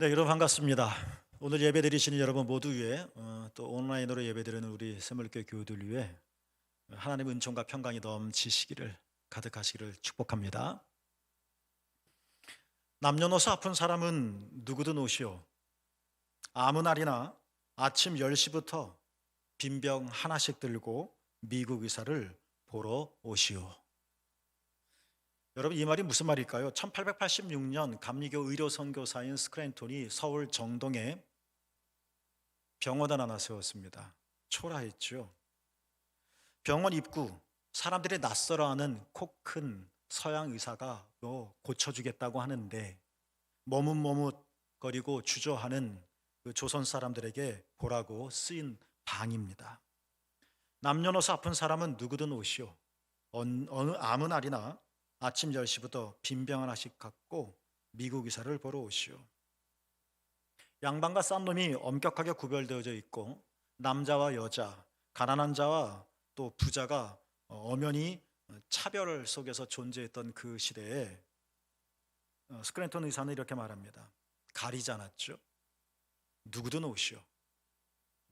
네, 여러분 반갑습니다. 오늘 예배드리시는 여러분 모두 위해 또 온라인으로 예배드리는 우리 새물교회 교우들 위해 하나님의 은총과 평강이 넘치시기를 가득하시기를 축복합니다. 남녀노소 아픈 사람은 누구든 오시오. 아무 날이나 아침 10시부터 빈병 하나씩 들고 미국 의사를 보러 오시오. 여러분, 이 말이 무슨 말일까요? 1886년 감리교 의료 선교사인 스크랜톤이 서울 정동에 병원을 하나 세웠습니다. 초라했죠. 병원 입구, 사람들이 낯설어하는 코 큰 서양 의사가 고쳐주겠다고 하는데 머뭇머뭇거리고 주저하는 그 조선 사람들에게 보라고 쓰인 방입니다. 남녀노소 아픈 사람은 누구든 오시오. 어느 아무 날이나 아침 10시부터 빈병 하나씩 갖고 미국 의사를 보러 오시오. 양반과 싼 놈이 엄격하게 구별되어져 있고 남자와 여자, 가난한 자와 또 부자가 엄연히 차별 속에서 존재했던 그 시대에 스크랜턴 의사는 이렇게 말합니다. 가리지 않았죠. 누구든 오시오.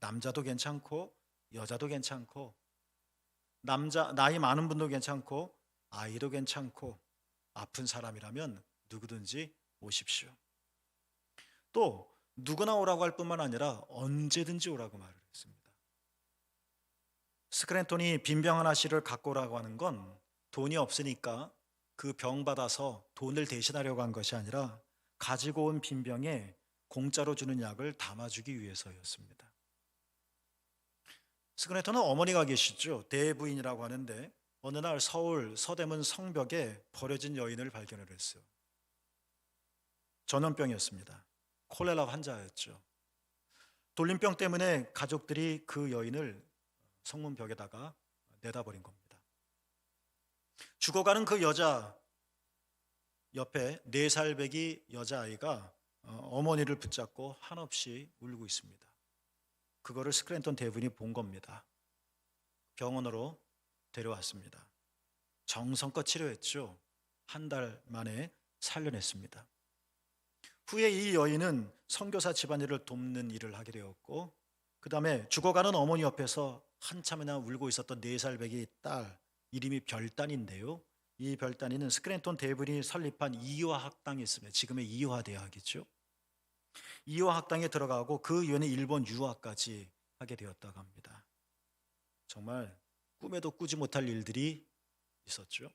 남자도 괜찮고 여자도 괜찮고 나이 많은 분도 괜찮고 아이도 괜찮고 아픈 사람이라면 누구든지 오십시오. 또 누구나 오라고 할 뿐만 아니라 언제든지 오라고 말을 했습니다. 스크랜톤이 빈병 하나씩을 갖고 오라고 하는 건 돈이 없으니까 그 병 받아서 돈을 대신하려고 한 것이 아니라 가지고 온 빈병에 공짜로 주는 약을 담아주기 위해서였습니다. 스크랜톤은 어머니가 계시죠. 대부인이라고 하는데 어느 날 서울 서대문 성벽에 버려진 여인을 발견을 했어요. 전염병이었습니다. 콜레라 환자였죠. 돌림병 때문에 가족들이 그 여인을 성문벽에다가 내다버린 겁니다. 죽어가는 그 여자 옆에 4살 배기 여자아이가 어머니를 붙잡고 한없이 울고 있습니다. 그거를 스크랜턴 대부인이 본 겁니다. 병원으로 데려왔습니다. 정성껏 치료했죠. 한 달 만에 살려냈습니다. 후에 이 여인은 선교사 집안일을 돕는 일을 하게 되었고 그 다음에 죽어가는 어머니 옆에서 한참이나 울고 있었던 4살 배기 딸 이름이 별단인데요. 이 별단이는 스크랜턴 대부인이 설립한 이화학당이 있습니다. 지금의 이화대학이죠. 이화학당에 들어가고 그 이후에는 일본 유학까지 하게 되었다고 합니다. 정말 꿈에도 꾸지 못할 일들이 있었죠.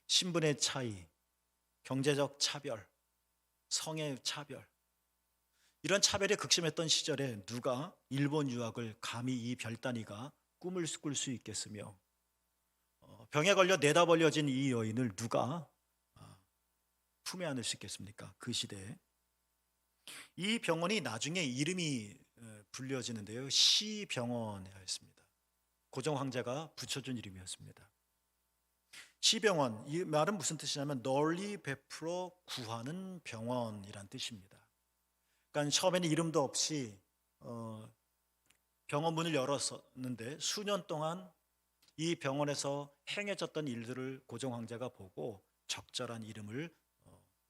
신분의 차이, 경제적 차별, 성의 차별, 이런 차별에 극심했던 시절에 누가 일본 유학을 감히 이 별단이가 꿈을 꿀 수 있겠으며 병에 걸려 내다 벌려진 이 여인을 누가 품에 안을 수 있겠습니까? 그 시대에. 이 병원이 나중에 이름이 불려지는데요. 시병원이었습니다. 고종 황제가 붙여준 이름이었습니다. 시병원, 이 말은 무슨 뜻이냐면 널리 베풀어 구하는 병원이란 뜻입니다. 그러니까 처음에는 이름도 없이 병원 문을 열었었는데 수년 동안 이 병원에서 행해졌던 일들을 고종 황제가 보고 적절한 이름을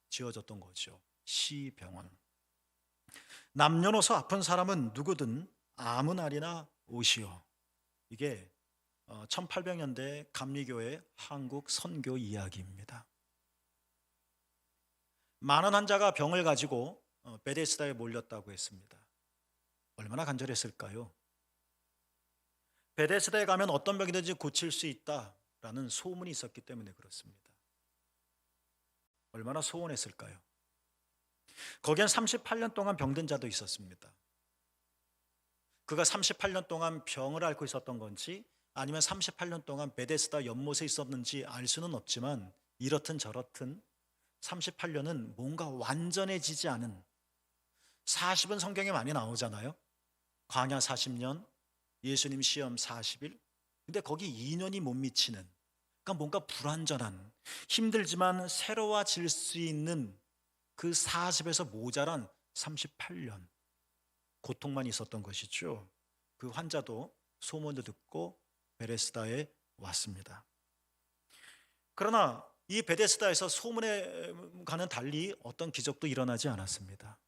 지어줬던 거죠. 시병원. 남녀노소 아픈 사람은 누구든 아무 날이나 오시오. 이게 1800년대 감리교의 한국 선교 이야기입니다. 많은 환자가 병을 가지고 베데스다에 몰렸다고 했습니다. 얼마나 간절했을까요? 베데스다에 가면 어떤 병이든지 고칠 수 있다라는 소문이 있었기 때문에 그렇습니다. 얼마나 소원했을까요? 거기엔 38년 동안 병든 자도 있었습니다. 그가 38년 동안 병을 앓고 있었던 건지 아니면 38년 동안 베데스다 연못에 있었는지 알 수는 없지만 이렇든 저렇든 38년은 뭔가 완전해지지 않은, 40은 성경에 많이 나오잖아요. 광야 40년, 예수님 시험 40일. 근데 거기 2년이 못 미치는, 그러니까 뭔가 불완전한, 힘들지만 새로워질 수 있는 그 40에서 모자란 38년 고통만 있었던 것이죠. 그 환자도 소문을 듣고 베데스다에 왔습니다. 그러나 이 베데스다에서 소문에 가는 달리 어떤 기적도 일어나지 않았습니다.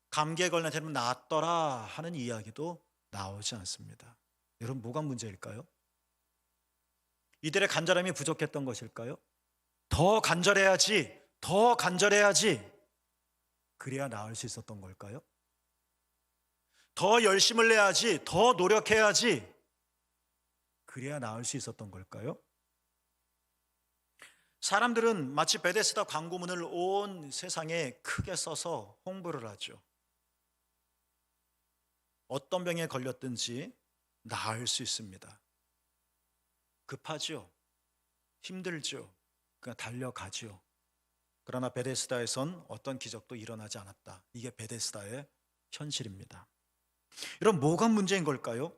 감기에 걸린 사람은 낫더라 하는 이야기도 나오지 않습니다. 여러분, 뭐가 문제일까요? 이들의 간절함이 부족했던 것일까요? 더 간절해야지, 더 간절해야지, 그래야 나을 수 있었던 걸까요? 더 열심을 내야지, 더 노력해야지, 그래야 나을 수 있었던 걸까요? 사람들은 마치 베데스다 광고문을 온 세상에 크게 써서 홍보를 하죠. 어떤 병에 걸렸든지 나을 수 있습니다. 급하죠. 힘들죠. 그냥 달려가죠. 그러나 베데스다에선 어떤 기적도 일어나지 않았다. 이게 베데스다의 현실입니다. 여러분, 뭐가 문제인 걸까요?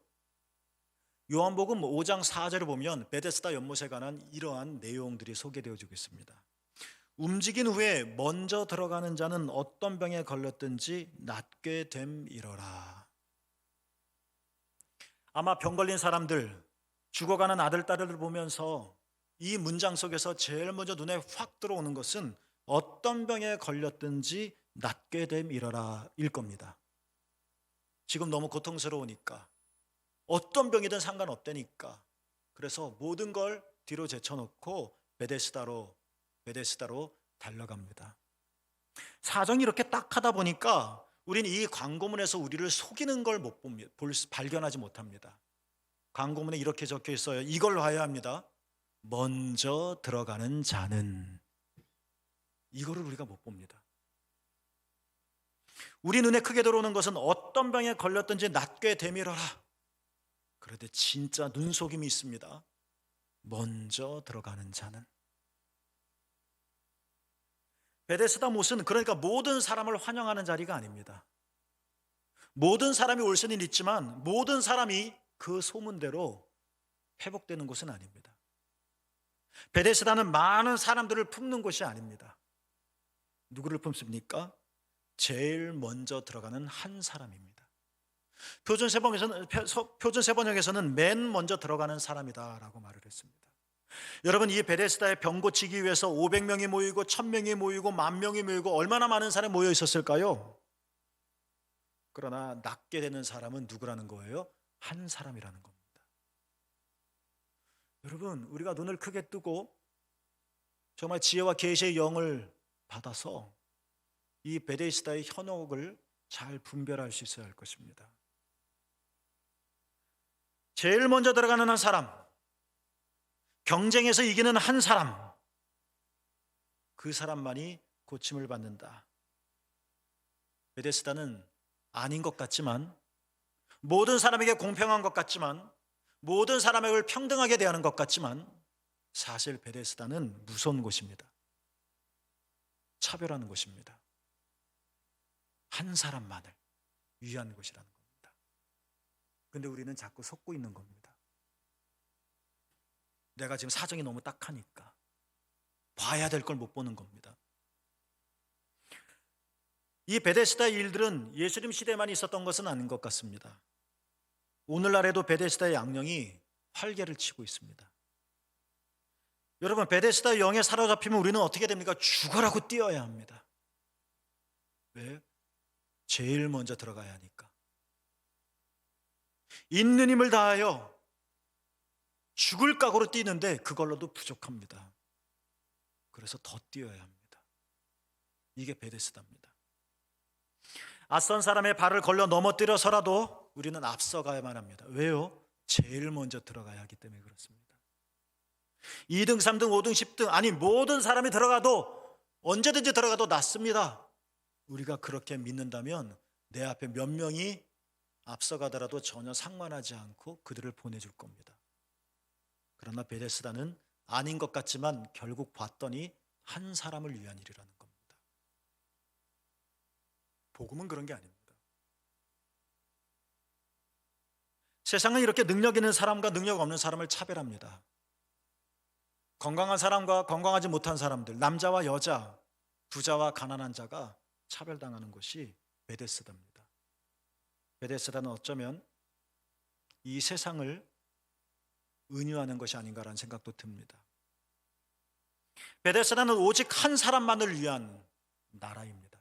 요한복음 5장 4절을 보면 베데스다 연못에 관한 이러한 내용들이 소개되어지고 있습니다. 움직인 후에 먼저 들어가는 자는 어떤 병에 걸렸든지 낫게 됨이러라. 아마 병 걸린 사람들, 죽어가는 아들, 딸을 보면서 이 문장 속에서 제일 먼저 눈에 확 들어오는 것은 어떤 병에 걸렸든지 낫게 됨이러라 일 겁니다. 지금 너무 고통스러우니까, 어떤 병이든 상관없다니까, 그래서 모든 걸 뒤로 제쳐놓고 베데스다로 달려갑니다. 사정이 이렇게 딱 하다 보니까 우리는 이 광고문에서 우리를 속이는 걸 못 봅니다. 발견하지 못합니다. 광고문에 이렇게 적혀 있어요. 이걸 봐야 합니다. 먼저 들어가는 자는. 이거를 우리가 못 봅니다. 우리 눈에 크게 들어오는 것은 어떤 병에 걸렸든지 낫게 되밀어라. 그런데 진짜 눈속임이 있습니다. 먼저 들어가는 자는. 베데스다 못은 그러니까 모든 사람을 환영하는 자리가 아닙니다. 모든 사람이 올 수는 있지만 모든 사람이 그 소문대로 회복되는 곳은 아닙니다. 베데스다는 많은 사람들을 품는 곳이 아닙니다. 누구를 품습니까? 제일 먼저 들어가는 한 사람입니다. 표준세번역에서는 맨 먼저 들어가는 사람이다라고 말을 했습니다. 여러분, 이 베데스다에 병 고치기 위해서 500명이 모이고 1000명이 모이고 10,000명이 모이고 얼마나 많은 사람이 모여 있었을까요? 그러나 낫게 되는 사람은 누구라는 거예요? 한 사람이라는 겁니다. 여러분, 우리가 눈을 크게 뜨고 정말 지혜와 계시의 영을 받아서 이 베데스다의 현혹을 잘 분별할 수 있어야 할 것입니다. 제일 먼저 들어가는 한 사람, 경쟁에서 이기는 한 사람, 그 사람만이 고침을 받는다. 베데스다는 아닌 것 같지만, 모든 사람에게 공평한 것 같지만, 모든 사람에게 평등하게 대하는 것 같지만, 사실 베데스다는 무서운 곳입니다. 차별하는 곳입니다. 한 사람만을 위한 곳이라는 겁니다. 근데 우리는 자꾸 속고 있는 겁니다. 내가 지금 사정이 너무 딱하니까 봐야 될 걸 못 보는 겁니다. 이 베데스다의 일들은 예수님 시대만 있었던 것은 아닌 것 같습니다. 오늘날에도 베데스다의 양령이 활개를 치고 있습니다. 여러분, 베데스다의 영에 사로잡히면 우리는 어떻게 됩니까? 죽어라고 뛰어야 합니다. 왜? 제일 먼저 들어가야 하니까. 있는 힘을 다하여 죽을 각오로 뛰는데 그걸로도 부족합니다. 그래서 더 뛰어야 합니다. 이게 베데스다입니다. 앞선 사람의 발을 걸려 넘어뜨려서라도 우리는 앞서가야만 합니다. 왜요? 제일 먼저 들어가야 하기 때문에 그렇습니다. 2등, 3등, 5등, 10등, 아니 모든 사람이 들어가도, 언제든지 들어가도 낫습니다. 우리가 그렇게 믿는다면 내 앞에 몇 명이 앞서가더라도 전혀 상관하지 않고 그들을 보내줄 겁니다. 그러나 베데스다는 아닌 것 같지만 결국 봤더니 한 사람을 위한 일이라는 겁니다. 복음은 그런 게 아닙니다. 세상은 이렇게 능력 있는 사람과 능력 없는 사람을 차별합니다. 건강한 사람과 건강하지 못한 사람들, 남자와 여자, 부자와 가난한 자가 차별당하는 것이 베데스다입니다. 베데스다는 어쩌면 이 세상을 은유하는 것이 아닌가라는 생각도 듭니다. 베데스다는 오직 한 사람만을 위한 나라입니다.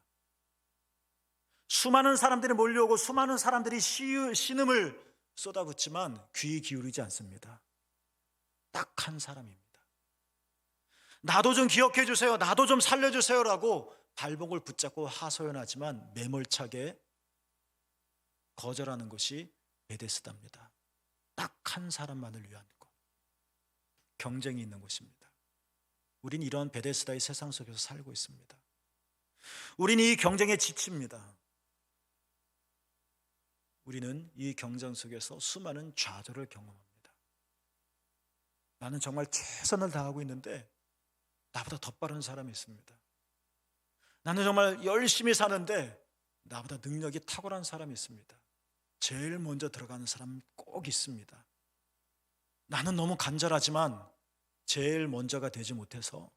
수많은 사람들이 몰려오고 수많은 사람들이 신음을 쏟아붓지만 귀 기울이지 않습니다. 딱 한 사람입니다. 나도 좀 기억해 주세요, 나도 좀 살려주세요라고 발목을 붙잡고 하소연하지만 매몰차게 거절하는 것이 베데스다입니다. 딱 한 사람만을 위한 것, 경쟁이 있는 곳입니다. 우린 이런 베데스다의 세상 속에서 살고 있습니다. 우린 이 경쟁에 지칩니다. 우리는 이 경쟁 속에서 수많은 좌절을 경험합니다. 나는 정말 최선을 다하고 있는데 나보다 더 빠른 사람이 있습니다. 나는 정말 열심히 사는데 나보다 능력이 탁월한 사람이 있습니다. 제일 먼저 들어가는 사람 꼭 있습니다. 나는 너무 간절하지만 제일 먼저가 되지 못해서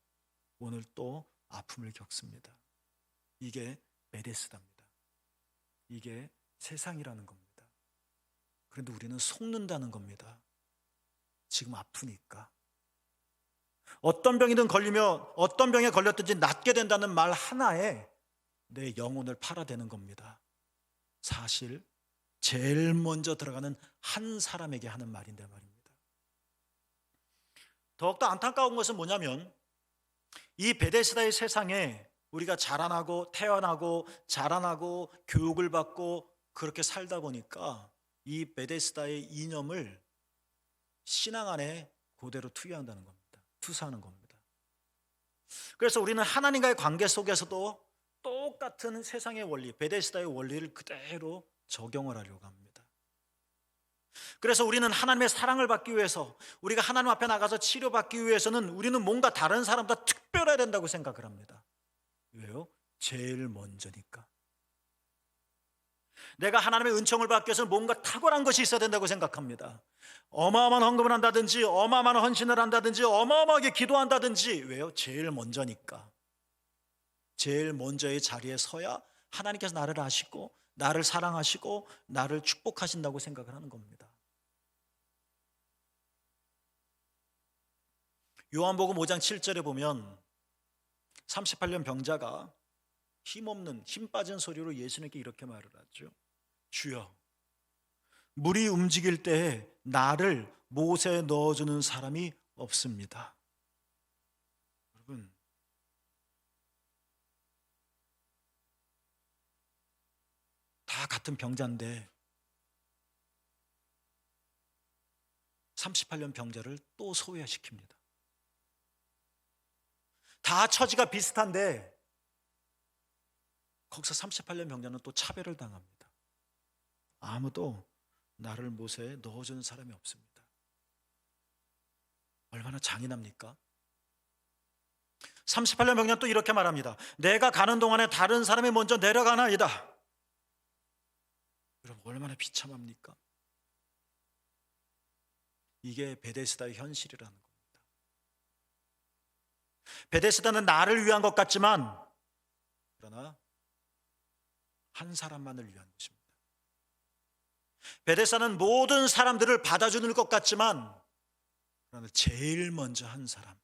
오늘 또 아픔을 겪습니다. 이게 베데스다입니다. 이게 세상이라는 겁니다. 그런데 우리는 속는다는 겁니다. 지금 아프니까. 어떤 병이든 걸리며 어떤 병에 걸렸든지 낫게 된다는 말 하나에 내 영혼을 팔아대는 겁니다. 사실 제일 먼저 들어가는 한 사람에게 하는 말인데 말입니다. 더욱더 안타까운 것은 뭐냐면 이 베데스다의 세상에 우리가 태어나고 자라나고 교육을 받고 그렇게 살다 보니까 이 베데스다의 이념을 신앙 안에 그대로 투여한다는 겁니다. 투사하는 겁니다. 그래서 우리는 하나님과의 관계 속에서도 똑같은 세상의 원리, 베데스다의 원리를 그대로 적용을 하려고 합니다. 그래서 우리는 하나님의 사랑을 받기 위해서, 우리가 하나님 앞에 나가서 치료받기 위해서는 우리는 뭔가 다른 사람보다 특별해야 된다고 생각을 합니다. 왜요? 제일 먼저니까. 내가 하나님의 은총을 받기 위해서는 뭔가 탁월한 것이 있어야 된다고 생각합니다. 어마어마한 헌금을 한다든지 어마어마한 헌신을 한다든지 어마어마하게 기도한다든지. 왜요? 제일 먼저니까. 제일 먼저의 자리에 서야 하나님께서 나를 아시고 나를 사랑하시고 나를 축복하신다고 생각을 하는 겁니다. 요한복음 5장 7절에 보면 38년 병자가 힘없는 힘 빠진 소리로 예수님께 이렇게 말을 하죠. 주여, 물이 움직일 때에 나를 못에 넣어주는 사람이 없습니다. 여러분, 다 같은 병자인데 38년 병자를 또 소외시킵니다. 다 처지가 비슷한데 거기서 38년 병자는 또 차별을 당합니다. 아무도 나를 못에 넣어주는 사람이 없습니다. 얼마나 잔인합니까? 38년 병자는 또 이렇게 말합니다. 내가 가는 동안에 다른 사람이 먼저 내려가나이다. 여러분, 얼마나 비참합니까? 이게 베데스다의 현실이라는 겁니다. 베데스다는 나를 위한 것 같지만 그러나 한 사람만을 위한 것입니다. 베데스다는 모든 사람들을 받아주는 것 같지만 그러나 제일 먼저 한 사람,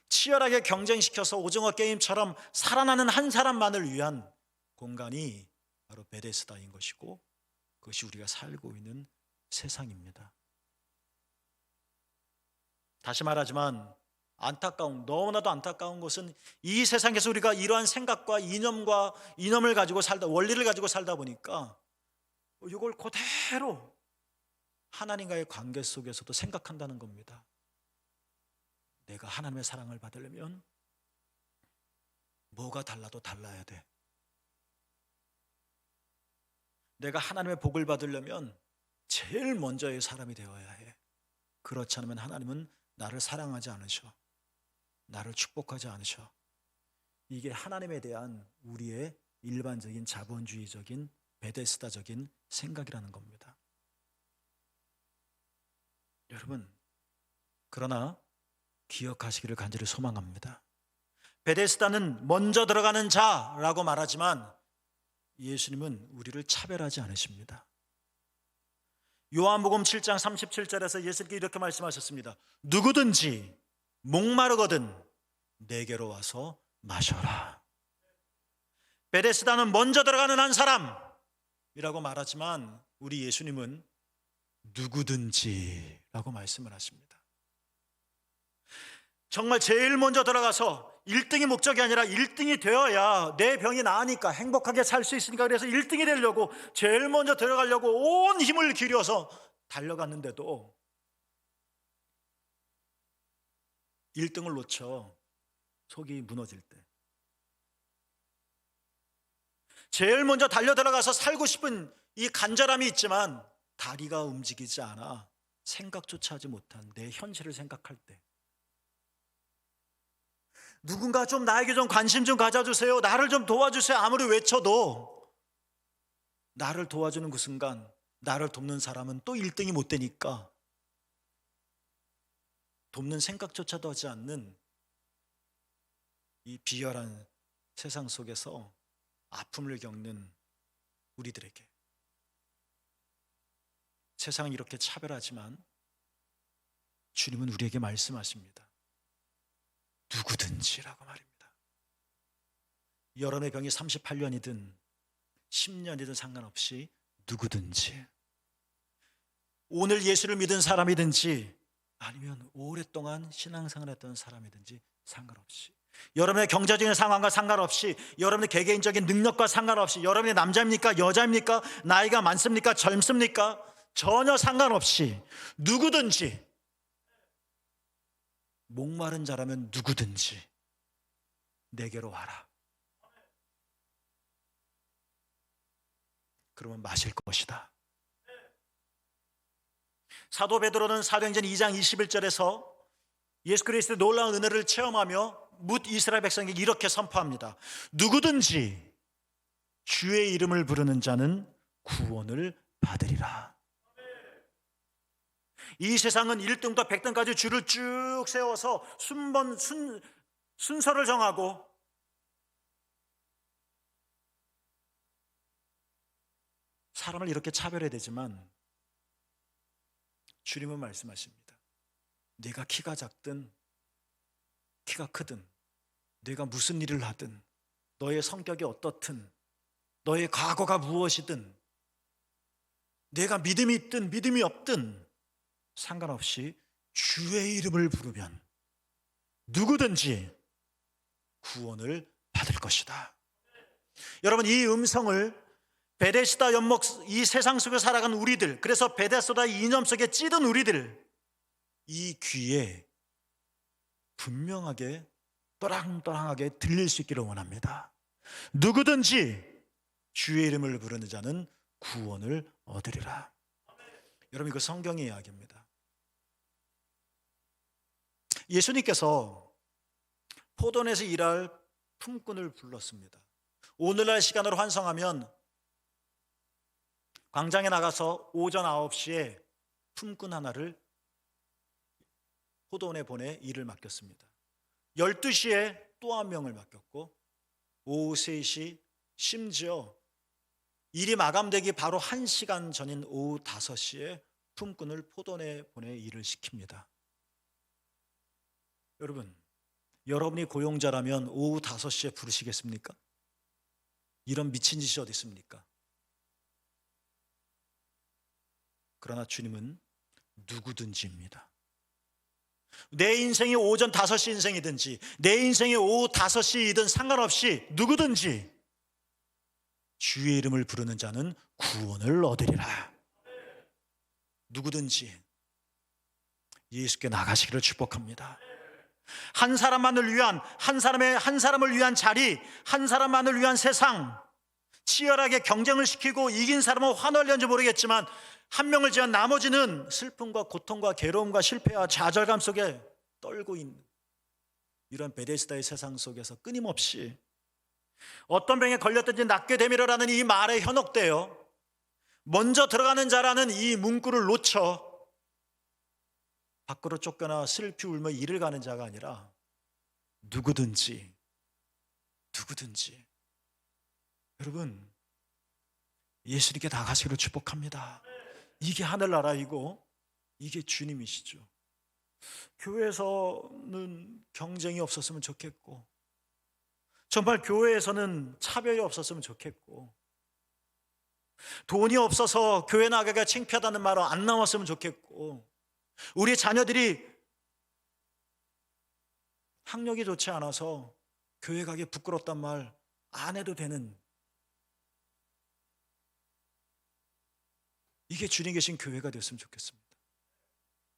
치열하게 경쟁시켜서 오징어 게임처럼 살아나는 한 사람만을 위한 공간이 바로 베데스다인 것이고 그것이 우리가 살고 있는 세상입니다. 다시 말하지만 너무나도 안타까운 것은 이 세상에서 우리가 이러한 생각과 이념을 가지고 원리를 가지고 살다 보니까 이걸 그대로 하나님과의 관계 속에서도 생각한다는 겁니다. 내가 하나님의 사랑을 받으려면 뭐가 달라도 달라야 돼. 내가 하나님의 복을 받으려면 제일 먼저의 사람이 되어야 해. 그렇지 않으면 하나님은 나를 사랑하지 않으셔. 나를 축복하지 않으셔. 이게 하나님에 대한 우리의 일반적인 자본주의적인 베데스다적인 생각이라는 겁니다. 여러분, 그러나 기억하시기를 간절히 소망합니다. 베데스다는 먼저 들어가는 자라고 말하지만 예수님은 우리를 차별하지 않으십니다. 요한복음 7장 37절에서 예수님께 이렇게 말씀하셨습니다. 누구든지 목마르거든 내게로 와서 마셔라. 베데스다는 먼저 들어가는 한 사람, 말하지만 우리 예수님은 누구든지라고 말씀을 하십니다. 정말 제일 먼저 들어가서 1등이 목적이 아니라 1등이 되어야 내 병이 나으니까 행복하게 살 수 있으니까, 그래서 1등이 되려고 제일 먼저 들어가려고 온 힘을 기울여서 달려갔는데도 1등을 놓쳐 속이 무너질 때, 제일 먼저 달려 들어가서 살고 싶은 이 간절함이 있지만 다리가 움직이지 않아 생각조차 하지 못한 내 현실을 생각할 때, 누군가 좀 나에게 좀 관심 좀 가져주세요, 나를 좀 도와주세요 아무리 외쳐도 나를 도와주는 그 순간 나를 돕는 사람은 또 1등이 못 되니까 돕는 생각조차도 하지 않는 이 비열한 세상 속에서 아픔을 겪는 우리들에게, 세상은 이렇게 차별하지만 주님은 우리에게 말씀하십니다. 누구든지라고 말입니다. 여러분의 병이 38년이든 10년이든 상관없이 누구든지, 오늘 예수를 믿은 사람이든지 아니면 오랫동안 신앙생활 했던 사람이든지 상관없이, 여러분의 경제적인 상황과 상관없이, 여러분의 개개인적인 능력과 상관없이, 여러분이 남자입니까 여자입니까, 나이가 많습니까 젊습니까, 전혀 상관없이 누구든지, 목마른 자라면 누구든지 내게로 와라. 그러면 마실 것이다. 사도 베드로는 사도행전 2장 21절에서 예수 그리스도의 놀라운 은혜를 체험하며 뭇 이스라엘 백성에게 이렇게 선포합니다. 누구든지 주의 이름을 부르는 자는 구원을 받으리라. 이 세상은 1등부터 100등까지 줄을 쭉 세워서 순서를 정하고 사람을 이렇게 차별해야 되지만 주님은 말씀하십니다. 네가 키가 작든 키가 크든, 네가 무슨 일을 하든, 너의 성격이 어떻든, 너의 과거가 무엇이든, 내가 믿음이 있든 믿음이 없든 상관없이 주의 이름을 부르면 누구든지 구원을 받을 것이다. 여러분, 이 음성을 베데스다 연못, 이 세상 속에 살아가는 우리들, 그래서 베데스다 이념 속에 찌든 우리들, 이 귀에 분명하게 또랑또랑하게 들릴 수 있기를 원합니다. 누구든지 주의 이름을 부르는 자는 구원을 얻으리라. 여러분, 이거 성경의 이야기입니다. 예수님께서 포도원에서 일할 품꾼을 불렀습니다. 오늘날 시간으로 환성하면 광장에 나가서 오전 9시에 품꾼 하나를 포도원에 보내 일을 맡겼습니다. 12시에 또 한 명을 맡겼고, 오후 3시, 심지어 일이 마감되기 바로 1시간 전인 오후 5시에 품꾼을 포도원에 보내 일을 시킵니다. 여러분, 여러분이 고용자라면 오후 5시에 부르시겠습니까? 이런 미친 짓이 어디 있습니까? 그러나 주님은 누구든지입니다. 내 인생이 오전 5시 인생이든지 내 인생이 오후 5시이든 상관없이 누구든지 주의 이름을 부르는 자는 구원을 얻으리라. 누구든지 예수께 나가시기를 축복합니다. 한 사람만을 위한, 한 사람을 위한 자리, 한 사람만을 위한 세상, 치열하게 경쟁을 시키고 이긴 사람은 환호하려는지 모르겠지만 한 명을 제한 나머지는 슬픔과 고통과 괴로움과 실패와 좌절감 속에 떨고 있는 이런 베데스다의 세상 속에서 끊임없이 어떤 병에 걸렸든지 낫게 되미라라는 이 말에 현혹되어 먼저 들어가는 자라는 이 문구를 놓쳐 밖으로 쫓겨나 슬피 울며 일을 가는 자가 아니라 누구든지 여러분, 예수님께 나가시기를 축복합니다. 이게 하늘나라이고 이게 주님이시죠. 교회에서는 경쟁이 없었으면 좋겠고, 정말 교회에서는 차별이 없었으면 좋겠고, 돈이 없어서 교회 나가기가 창피하다는 말은 안 나왔으면 좋겠고, 우리 자녀들이 학력이 좋지 않아서 교회 가기 부끄럽단 말 안 해도 되는, 이게 주님 계신 교회가 됐으면 좋겠습니다.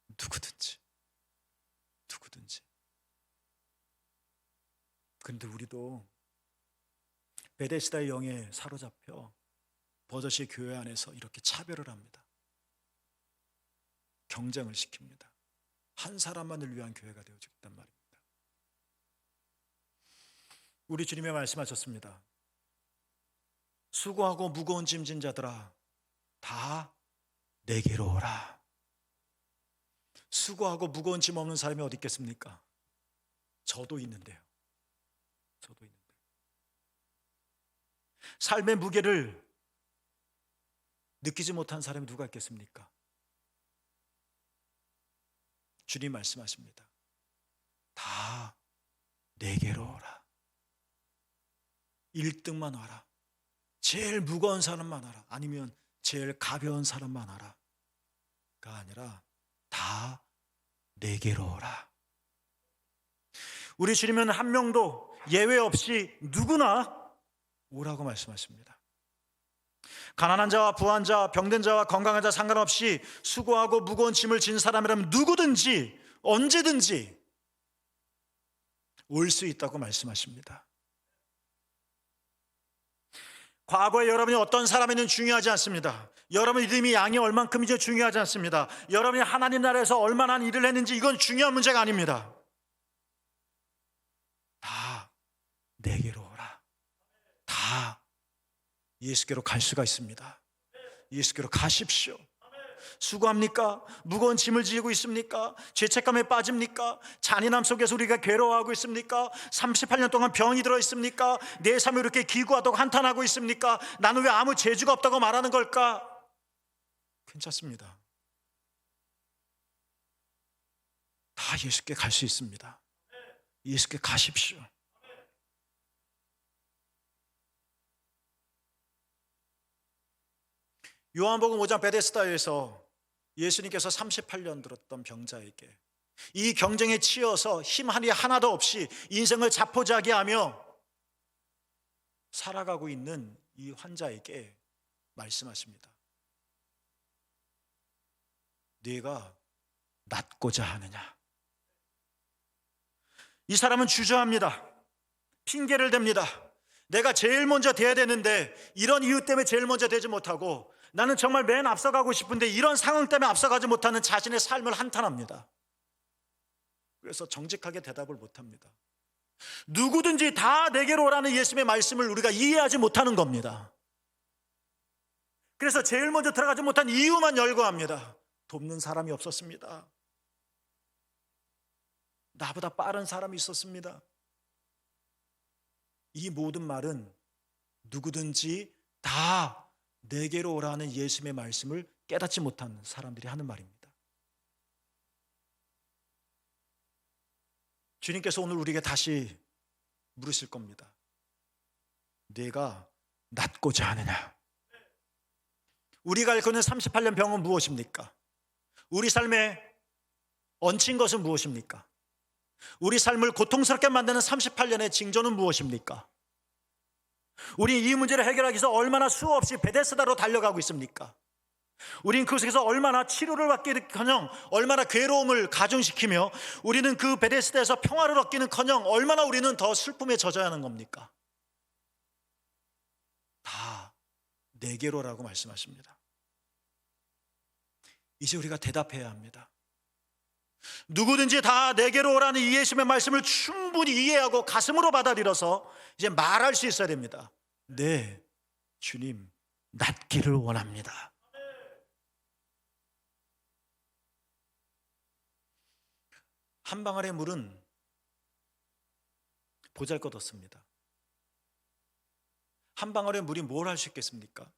누구든지. 그런데 우리도 베데스다의 영에 사로잡혀 버젓이 교회 안에서 이렇게 차별을 합니다. 경쟁을 시킵니다. 한 사람만을 위한 교회가 되어지겠단 말입니다. 우리 주님이 말씀하셨습니다. 수고하고 무거운 짐진 자들아, 다 내게로 오라. 수고하고 무거운 짐 없는 사람이 어디 있겠습니까? 저도 있는데요. 삶의 무게를 느끼지 못한 사람이 누가 있겠습니까? 주님 말씀하십니다. 다 내게로 오라. 1등만 와라. 제일 무거운 사람만 와라. 아니면 제일 가벼운 사람만 와라. 가 아니라 다 내게로 오라. 우리 주님은 한 명도 예외 없이 누구나 오라고 말씀하십니다. 가난한 자와 부한 자, 병든 자와 건강한 자 상관없이 수고하고 무거운 짐을 진 사람이라면 누구든지 언제든지 올 수 있다고 말씀하십니다. 과거에 여러분이 어떤 사람인지는 중요하지 않습니다. 여러분 이름이 양이 얼만큼인지 중요하지 않습니다. 여러분이 하나님 나라에서 얼마나 일을 했는지 이건 중요한 문제가 아닙니다. 다 내게로 오라. 다 예수께로 갈 수가 있습니다. 예수께로 가십시오. 수고합니까? 무거운 짐을 지고 있습니까? 죄책감에 빠집니까? 잔인함 속에서 우리가 괴로워하고 있습니까? 38년 동안 병이 들어 있습니까? 내 삶이 이렇게 기구하다고 한탄하고 있습니까? 나는 왜 아무 재주가 없다고 말하는 걸까? 괜찮습니다. 다 예수께 갈 수 있습니다. 예수께 가십시오. 요한복음 5장 베데스다에서 예수님께서 38년 들었던 병자에게 이 경쟁에 치여서 힘이 하나도 없이 인생을 자포자기하며 살아가고 있는 이 환자에게 말씀하십니다. 네가 낫고자 하느냐? 이 사람은 주저합니다. 핑계를 댑니다. 내가 제일 먼저 돼야 되는데 이런 이유 때문에 제일 먼저 되지 못하고, 나는 정말 맨 앞서가고 싶은데 이런 상황 때문에 앞서가지 못하는 자신의 삶을 한탄합니다. 그래서 정직하게 대답을 못합니다. 누구든지 다 내게로 오라는 예수님의 말씀을 우리가 이해하지 못하는 겁니다. 그래서 제일 먼저 들어가지 못한 이유만 열거합니다. 돕는 사람이 없었습니다. 나보다 빠른 사람이 있었습니다. 이 모든 말은 누구든지 다 내게로 오라는 예수님의 말씀을 깨닫지 못한 사람들이 하는 말입니다. 주님께서 오늘 우리에게 다시 물으실 겁니다. 내가 낫고자 하느냐? 우리가 앓고 있는 38년 병은 무엇입니까? 우리 삶에 얹힌 것은 무엇입니까? 우리 삶을 고통스럽게 만드는 38년의 징조는 무엇입니까? 우리 이 문제를 해결하기 위해서 얼마나 수없이 베데스다로 달려가고 있습니까? 우린 그곳에서 얼마나 치료를 받기는커녕 얼마나 괴로움을 가중시키며, 우리는 그 베데스다에서 평화를 얻기는커녕 얼마나 우리는 더 슬픔에 젖어야 하는 겁니까? 다 내게로라고 말씀하십니다. 이제 우리가 대답해야 합니다. 누구든지 다 내게로 오라는 이 예수님의 말씀을 충분히 이해하고 가슴으로 받아들여서 이제 말할 수 있어야 됩니다. 네, 주님, 낫기를 원합니다. 한 방울의 물은 보잘것없습니다. 한 방울의 물이 뭘 할 수 있겠습니까?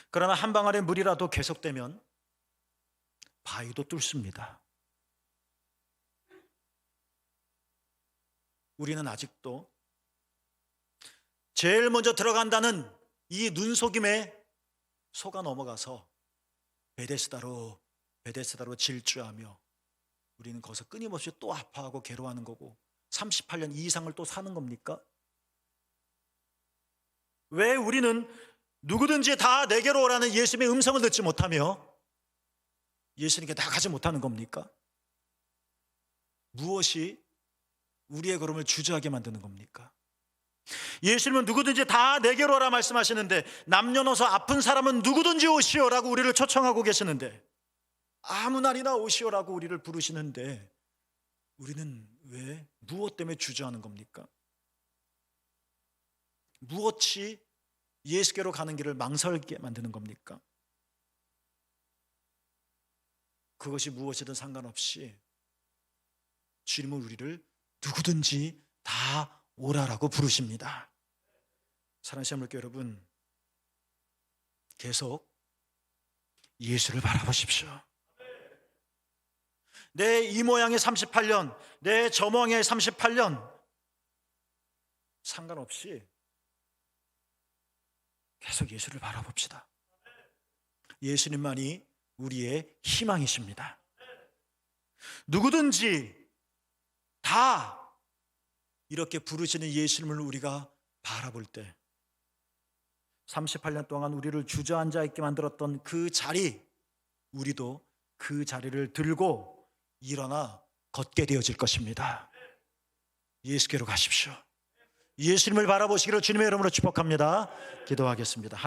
그러나 한 방울의 물이라도 계속되면 바위도 뚫습니다. 우리는 아직도 제일 먼저 들어간다는 이 눈속임에 속아 넘어가서 베데스다로 질주하며 우리는 거기서 끊임없이 또 아파하고 괴로워하는 거고 38년 이상을 또 사는 겁니까? 왜 우리는 누구든지 다 내게로 오라는 예수님의 음성을 듣지 못하며 예수님께 나가지 못하는 겁니까? 무엇이 우리의 걸음을 주저하게 만드는 겁니까? 예수님은 누구든지 다 내게로 오라 말씀하시는데 남녀노소 아픈 사람은 누구든지 오시오라고 우리를 초청하고 계시는데 아무 날이나 오시오라고 우리를 부르시는데 우리는 왜 무엇 때문에 주저하는 겁니까? 무엇이 예수께로 가는 길을 망설게 만드는 겁니까? 그것이 무엇이든 상관없이 주님은 우리를 누구든지 다 오라라고 부르십니다. 사랑하는 시험물교 여러분, 계속 예수를 바라보십시오. 내 이 모양의 38년, 내 저 모양의 38년 상관없이 계속 예수를 바라봅시다. 예수님만이 우리의 희망이십니다. 누구든지 다 이렇게 부르시는 예수님을 우리가 바라볼 때 38년 동안 우리를 주저앉아 있게 만들었던 그 자리, 우리도 그 자리를 들고 일어나 걷게 되어질 것입니다. 예수께로 가십시오. 예수님을 바라보시기를 주님의 이름으로 축복합니다. 기도하겠습니다.